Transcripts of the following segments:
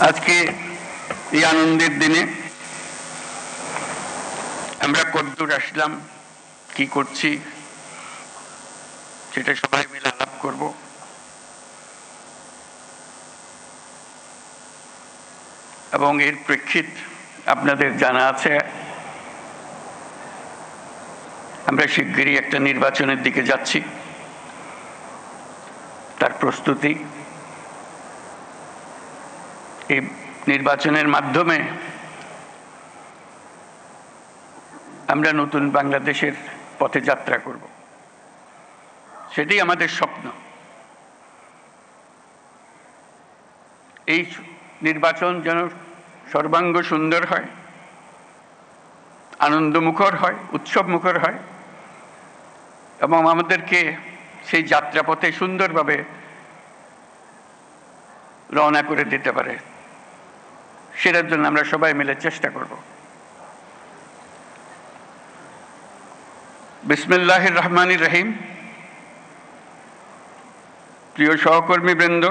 আজকে এই আনন্দের দিনে আমরা কদ্দূর আসলাম, কি করছি সেটা সবাই মিলে আলাপ করব। এবং এর প্রেক্ষিত আপনাদের জানা আছে, আমরা শিগগিরই একটা নির্বাচনের দিকে যাচ্ছি, তার প্রস্তুতি। এই নির্বাচনের মাধ্যমে আমরা নতুন বাংলাদেশের পথে যাত্রা করব, সেটাই আমাদের স্বপ্ন। এই নির্বাচন যেন সর্বাঙ্গ সুন্দর হয়, আনন্দমুখর হয়, উৎসবমুখর হয় এবং আমাদেরকে সেই যাত্রাপথে সুন্দরভাবে রওনা করে দিতে পারে, সেটার জন্য আমরা সবাই মিলে চেষ্টা করব। বিসমিল্লাহির রহমানির রহিম। প্রিয় সহকর্মীবৃন্দ,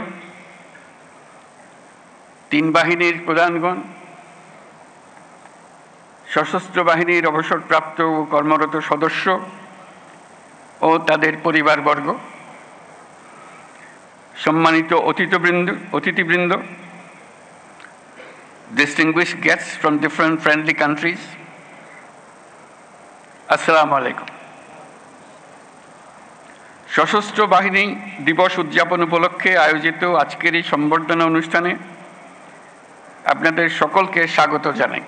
তিন বাহিনীর প্রধানগণ, সশস্ত্র বাহিনীর অবসরপ্রাপ্ত ও কর্মরত সদস্য ও তাদের পরিবারবর্গ, সম্মানিত অতিথিবৃন্দ, distinguished guests from different friendly countries, আসসালামু আলাইকুম। সশস্ত্র বাহিনী দিবস উদযাপন উপলক্ষে আয়োজিত আজকের এই সম্বর্ধনা অনুষ্ঠানে আপনাদের সকলকে স্বাগত জানাই।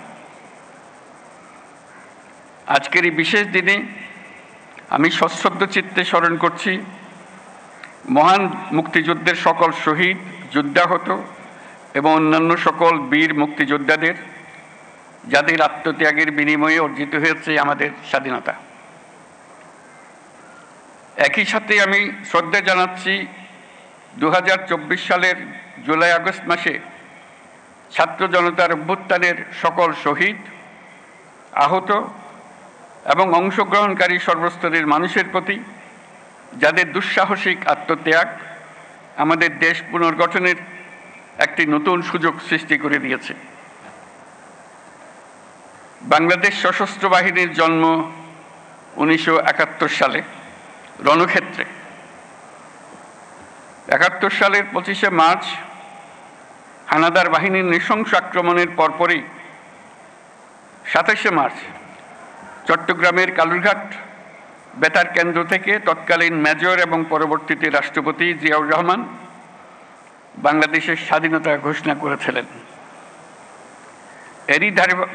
আজকের এই বিশেষ দিনে আমি সশ্রদ্ধ চিত্তে স্মরণ করছি মহান মুক্তিযুদ্ধের সকল শহীদ, যুদ্ধাহত এবং অন্যান্য সকল বীর মুক্তিযোদ্ধাদের, যাদের আত্মত্যাগের বিনিময়ে অর্জিত হয়েছে আমাদের স্বাধীনতা। একই সাথে আমি শ্রদ্ধা জানাচ্ছি 2024 সালের জুলাই আগস্ট মাসে ছাত্র জনতার অভ্যুত্থানের সকল শহীদ, আহত এবং অংশগ্রহণকারী সর্বস্তরের মানুষের প্রতি, যাদের দুঃসাহসিক আত্মত্যাগ আমাদের দেশ পুনর্গঠনের একটি নতুন সুযোগ সৃষ্টি করে দিয়েছে। বাংলাদেশ সশস্ত্র বাহিনীর জন্ম 1971 সালে রণক্ষেত্রে। 71 সালের 25শে মার্চ হানাদার বাহিনীর নৃশংস আক্রমণের পরপরই 27শে মার্চ চট্টগ্রামের কালুরঘাট বেতার কেন্দ্র থেকে তৎকালীন মেজর এবং পরবর্তীতে রাষ্ট্রপতি জিয়াউর রহমান বাংলাদেশের স্বাধীনতা ঘোষণা করেছিলেন। এরই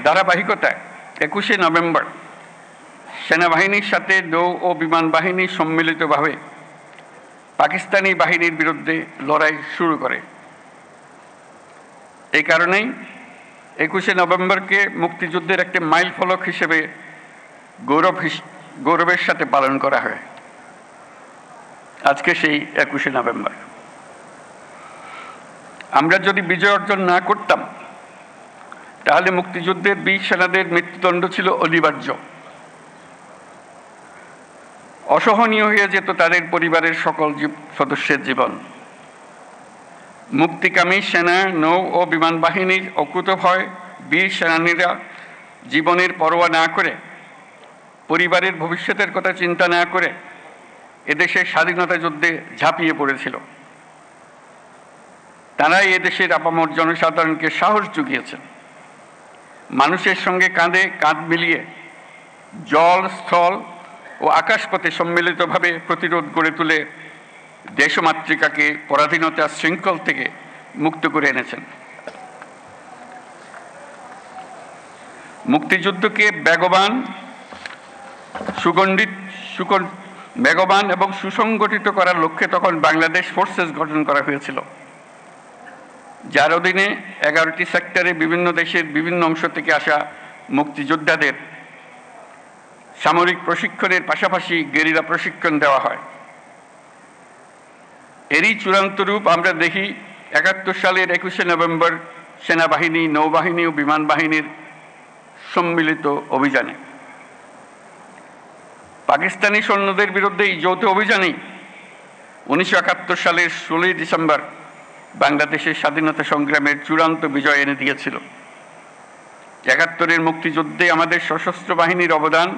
ধারাবাহিকতায় 21শে নভেম্বর সেনাবাহিনীর সাথে নৌ ও বিমান বাহিনী সম্মিলিতভাবে পাকিস্তানি বাহিনীর বিরুদ্ধে লড়াই শুরু করে। এই কারণেই 21শে নভেম্বরকে মুক্তিযুদ্ধের একটি মাইল ফলক হিসেবে গৌরবের সাথে পালন করা হয়। আজকে সেই 21শে নভেম্বর। আমরা যদি বিজয় অর্জন না করতাম, তাহলে মুক্তিযুদ্ধের বীর সেনাদের মৃত্যুদণ্ড ছিল অনিবার্য। অসহনীয় হয়ে যেত তাদের পরিবারের সকল সদস্যের জীবন। মুক্তিকামী সেনা, নৌ ও বিমান বাহিনীর অকুতভয় বীর সেনানীরা জীবনের পরোয়া না করে, পরিবারের ভবিষ্যতের কথা চিন্তা না করে এদেশের স্বাধীনতা যুদ্ধে ঝাঁপিয়ে পড়েছিল। তারাই এদেশের আপামর জনসাধারণকে সাহস জুগিয়েছেন। মানুষের সঙ্গে কাঁধে কাঁধ মিলিয়ে জল, স্থল ও আকাশপথে সম্মিলিতভাবে প্রতিরোধ গড়ে তুলে দেশমাতৃকাকে পরাধীনতার শৃঙ্খল থেকে মুক্ত করে এনেছেন। মুক্তিযুদ্ধকে বেগবান এবং সুসংগঠিত করার লক্ষ্যে তখন বাংলাদেশ ফোর্সেস গঠন করা হয়েছিল, যার অধীনে 11টি সেক্টরে বিভিন্ন দেশের বিভিন্ন অংশ থেকে আসা মুক্তিযোদ্ধাদের সামরিক প্রশিক্ষণের পাশাপাশি গেরিলা প্রশিক্ষণ দেওয়া হয়। এরই চূড়ান্ত রূপ আমরা দেখি 71 সালের 21শে নভেম্বর সেনাবাহিনী, নৌবাহিনী ও বিমান বাহিনীর সম্মিলিত অভিযানে। পাকিস্তানি সৈন্যদের বিরুদ্ধে এই যৌথ অভিযানেই 1971 সালের 16 ডিসেম্বর বাংলাদেশের স্বাধীনতা সংগ্রামের চূড়ান্ত বিজয় এনে দিয়েছিল। ৭১-এর মুক্তিযুদ্ধে আমাদের সশস্ত্র বাহিনীর অবদান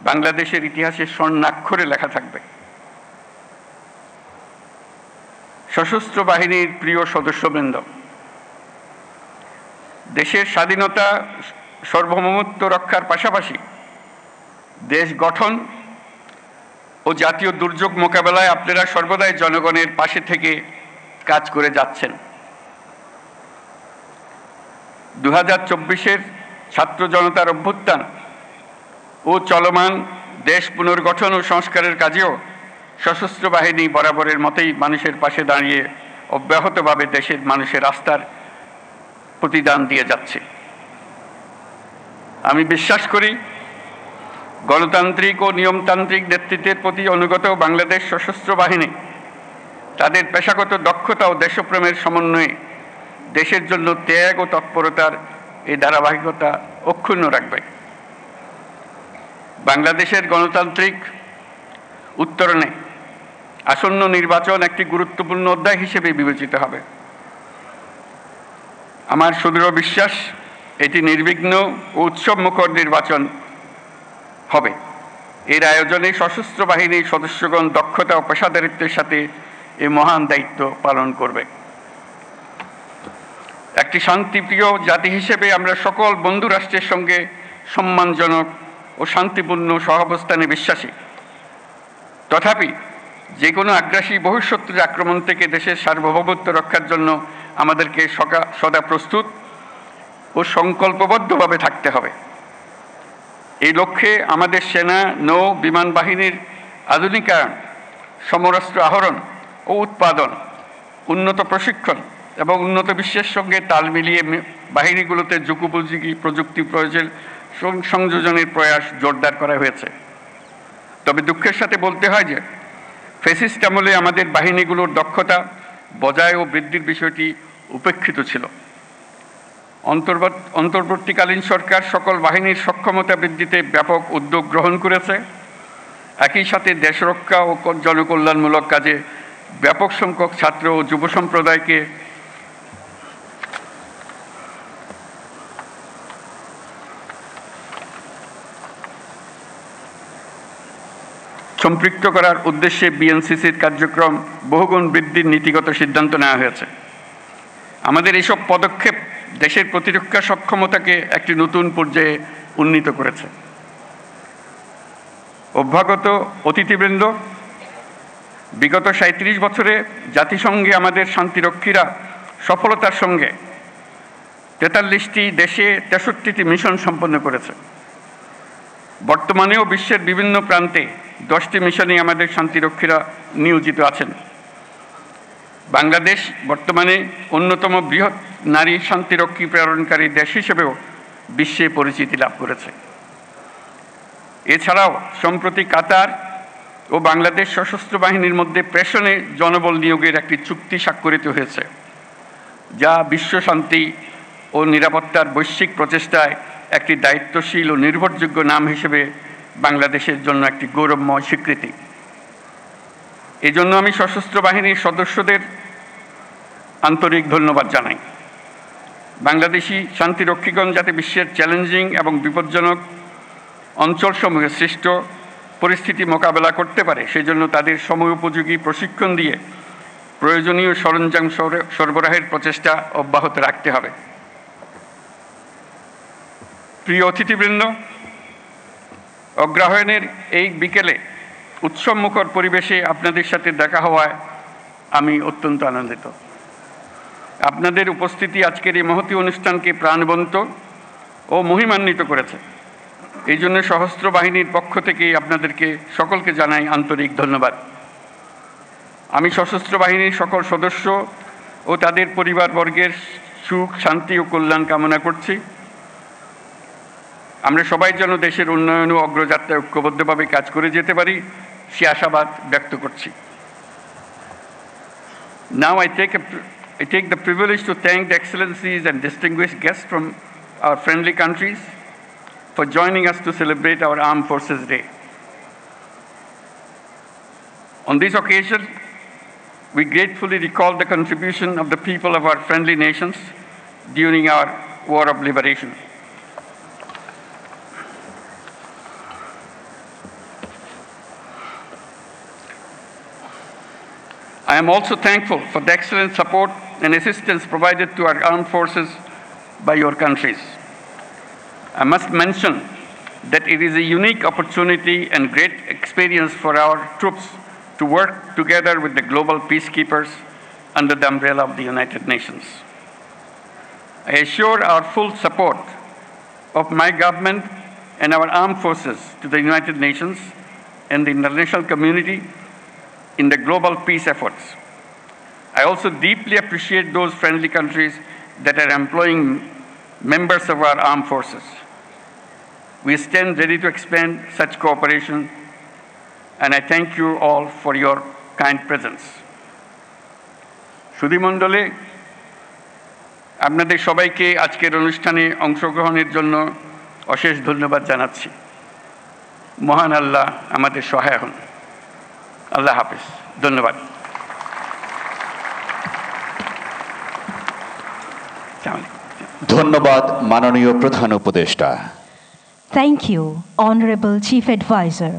বাংলাদেশের ইতিহাসে স্বর্ণাক্ষরে লেখা থাকবে। সশস্ত্র বাহিনীর প্রিয় সদস্যবৃন্দ, দেশের স্বাধীনতা সার্বভৌমত্ব রক্ষার পাশাপাশি দেশ গঠন ও জাতীয় দুর্যোগ মোকাবেলায় আপনারা সর্বদাই জনগণের পাশে থেকে কাজ করে যাচ্ছেন। 2024-এর ছাত্র জনতার অভ্যুত্থান ও চলমান দেশ পুনর্গঠন ও সংস্কারের কাজেও সশস্ত্র বাহিনী বরাবরের মতোই মানুষের পাশে দাঁড়িয়ে অব্যাহতভাবে দেশের মানুষের আস্থার প্রতিদান দিয়ে যাচ্ছে। আমি বিশ্বাস করি গণতান্ত্রিক ও নিয়মতান্ত্রিক নেতৃত্বের প্রতি অনুগত বাংলাদেশ সশস্ত্র বাহিনী তাদের পেশাগত দক্ষতা ও দেশপ্রেমের সমন্বয়ে দেশের জন্য ত্যাগ ও তৎপরতার এই ধারাবাহিকতা অক্ষুণ্ণ রাখবে। বাংলাদেশের গণতান্ত্রিক উত্তরণে আসন্ন নির্বাচন একটি গুরুত্বপূর্ণ অধ্যায় হিসেবে বিবেচিত হবে। আমার সুদৃঢ় বিশ্বাস এটি নির্বিঘ্ন ও উৎসবমুখর নির্বাচন হবে। এর আয়োজনে সশস্ত্র বাহিনীর সদস্যগণ দক্ষতা ও পেশাদারিত্বের সাথে এই মহান দায়িত্ব পালন করবে। একটি শান্তিপ্রিয় জাতি হিসেবে আমরা সকল বন্ধু রাষ্ট্রের সঙ্গে সম্মানজনক ও শান্তিপূর্ণ সহাবস্থানে বিশ্বাসী। তথাপি যে কোনো আগ্রাসী বহিঃশত্রুর আক্রমণ থেকে দেশের সার্বভৌমত্ব রক্ষার জন্য আমাদেরকে সদা প্রস্তুত ও সংকল্পবদ্ধভাবে থাকতে হবে। এই লক্ষ্যে আমাদের সেনা, নৌ, বিমান বাহিনীর আধুনিকায়ন, সমরাস্ত্র আহরণ ও উৎপাদন, উন্নত প্রশিক্ষণ এবং উন্নত বিশ্বের সঙ্গে তাল মিলিয়ে বাহিনীগুলোতে যুগোপযোগী প্রযুক্তি প্রয়োগের সংযোজনের প্রয়াস জোরদার করা হয়েছে। তবে দুঃখের সাথে বলতে হয় যে ফ্যাসিস্ট আমলে আমাদের বাহিনীগুলোর দক্ষতা বজায় ও বৃদ্ধির বিষয়টি উপেক্ষিত ছিল। অন্তর্বর্তীকালীন সরকার সকল বাহিনীর সক্ষমতা বৃদ্ধিতে ব্যাপক উদ্যোগ গ্রহণ করেছে। একই সাথে দেশরক্ষা ও জনকল্যাণমূলক কাজে ব্যাপক সংখ্যক ছাত্র ও যুব সম্প্রদায়কে সম্পৃক্ত করার উদ্দেশ্যে বিএনসিসির কার্যক্রম বহুগুণ বৃদ্ধির নীতিগত সিদ্ধান্ত নেওয়া হয়েছে। আমাদের এইসব পদক্ষেপ দেশের প্রতিরক্ষা সক্ষমতাকে একটি নতুন পর্যায়ে উন্নীত করেছে। অভ্যাগত অতিথিবৃন্দ, বিগত ৩৭ বছরে জাতিসংঘে আমাদের শান্তিরক্ষীরা সফলতার সঙ্গে ৪৩টি দেশে ৬৩টি মিশন সম্পন্ন করেছে। বর্তমানেও বিশ্বের বিভিন্ন প্রান্তে 10টি মিশনে আমাদের শান্তিরক্ষীরা নিয়োজিত আছেন। বাংলাদেশ বর্তমানে অন্যতম বৃহৎ নারী শান্তিরক্ষী প্রেরণকারী দেশ হিসেবেও বিশ্বে পরিচিতি লাভ করেছে। এছাড়াও সম্প্রতি কাতার ও বাংলাদেশ সশস্ত্র বাহিনীর মধ্যে প্রেষণে জনবল নিয়োগের একটি চুক্তি স্বাক্ষরিত হয়েছে, যা বিশ্ব শান্তি ও নিরাপত্তার বৈশ্বিক প্রচেষ্টায় একটি দায়িত্বশীল ও নির্ভরযোগ্য নাম হিসেবে বাংলাদেশের জন্য একটি গৌরবময় স্বীকৃতি। এজন্য আমি সশস্ত্র বাহিনীর সদস্যদের আন্তরিক ধন্যবাদ জানাই। বাংলাদেশি শান্তিরক্ষীগণ যাতে বিশ্বের চ্যালেঞ্জিং এবং বিপজ্জনক অঞ্চলসমূহে সৃষ্ট পরিস্থিতি মোকাবেলা করতে পারে, সেজন্য তাদের সময়োপযোগী প্রশিক্ষণ দিয়ে প্রয়োজনীয় সরঞ্জাম সরবরাহের প্রচেষ্টা অব্যাহত রাখতে হবে। প্রিয় অতিথিবৃন্দ, অগ্রহায়ণের এই বিকেলে উৎসবমুখর পরিবেশে আপনাদের সাথে দেখা হওয়ায় আমি অত্যন্ত আনন্দিত। আপনাদের উপস্থিতি আজকের এই মহতী অনুষ্ঠানকে প্রাণবন্ত ও মহিমান্বিত করেছে। এই জন্য সশস্ত্র বাহিনীর পক্ষ থেকে আপনাদেরকে সকলকে জানাই আন্তরিক ধন্যবাদ। আমি সশস্ত্র বাহিনীর সকল সদস্য ও তাদের পরিবারবর্গের সুখ, শান্তি ও কল্যাণ কামনা করছি। আমরা সবাই যেন দেশের উন্নয়ন ও অগ্রযাত্রায় ঐক্যবদ্ধভাবে কাজ করে যেতে পারি, সে আশাবাদ ব্যক্ত করছি। Now I take the privilege to thank the excellencies and distinguished guests from our friendly countries for joining us to celebrate our Armed Forces Day. On this occasion, we gratefully recall the contribution of the people of our friendly nations during our War of Liberation. I am also thankful for the excellent support and assistance provided to our armed forces by your countries. I must mention that it is a unique opportunity and great experience for our troops to work together with the global peacekeepers under the umbrella of the United Nations. I assure our full support of my government and our armed forces to the United Nations and the international community in the global peace efforts. I also deeply appreciate those friendly countries that are employing members of our armed forces. We stand ready to expand such cooperation, and I thank you all for your kind presence. সুধীমণ্ডলে আপনাদের সবাইকে আজকের অনুষ্ঠানে অংশগ্রহণের জন্য অশেষ ধন্যবাদ জানাচ্ছি। মহান আল্লাহ আমাদের সহায় হন। আল্লাহ হাফেজ। ধন্যবাদ। ধন্যবাদ মাননীয় প্রধান উপদেষ্টা। Thank you, Honorable Chief Advisor.